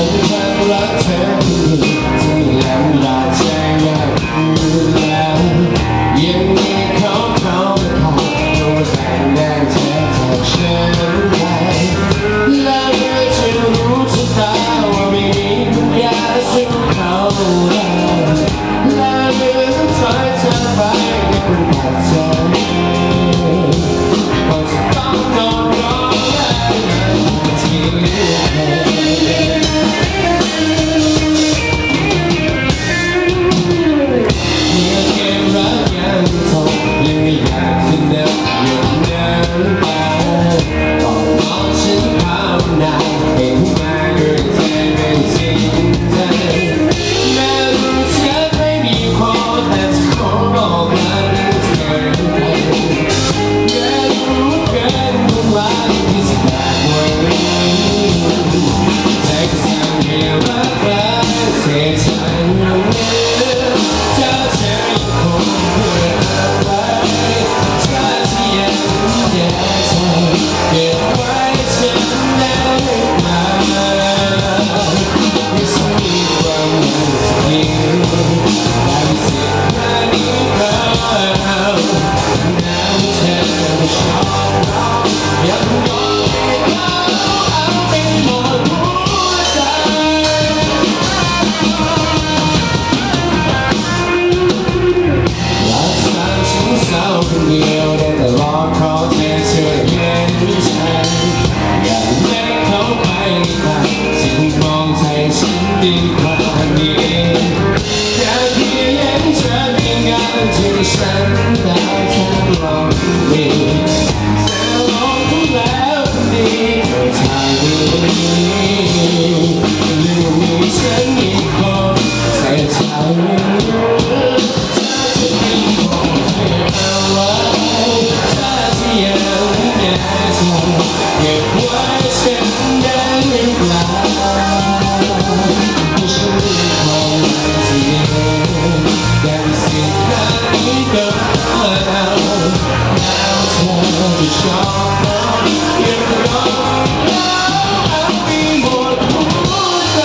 นฉันรักเธอถึงแล้วลาใจอยากอยู่แล้วยังมีเขามาขอตัวแต่งงานเธอจากฉันไปแล้วเมื่อเธอรู้ชะตาว่าไม่มีปัญญาสู้เขาได้แล้วเมื่อต้องถอยเธอไปก็เป็นบาดใจก็จะต้องนอนร้องไห้ที่เหลือเธอคนเดียวได้แต่รอขอเธอช่วยเย็นฉันอยากให้เขาไปไกลสิ่งมองใจฉันดีกว่านี้อยากเพียงเห็นเธอในงานที่ฉันได้ทดลองดีเธอลองดูแล้วดีเธอทางนี้หรือมีฉันอีกคนใส่ใจเก็บไว้ฉันได้หรือเปล่าที่ฉันมีความเสียแต่สิ่งนี้ก็แล้วเธอจะชอบเรายังรอเอาไม่หมดหัวใจ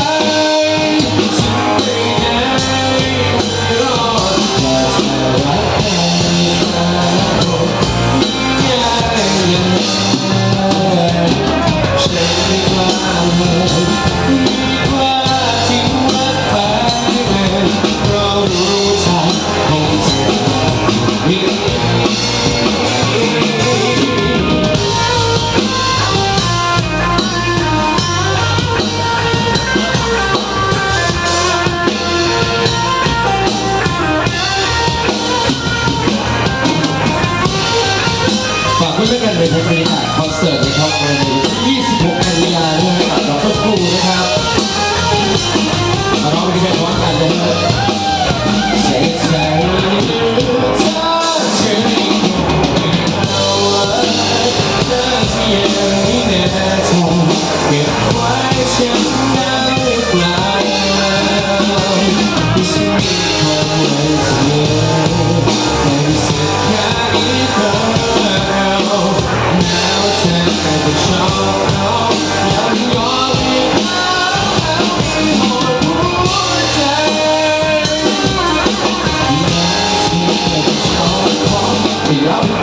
ฉันไม่ได้รอแต่เธอรักกันสักคนฝากไว้ด้วยกันเลยครับบรรยากาศคอนเสิร์ตนะครับวันที่26 กันยายนนี้กับดร.ฟูนะครับมาร้องเพลงพร้อมกันเลยครับใส่ใจเธอที่ยังไม่แน่ใจเก็บไว้ฉันได้หรือเปล่าที่ฉันมีความหวังเสมอในสุดท้ายก็แต่ชอบเรายังยอมให้เขาเอาหมดหัวใจและที่เธอชอบเขาที่เรา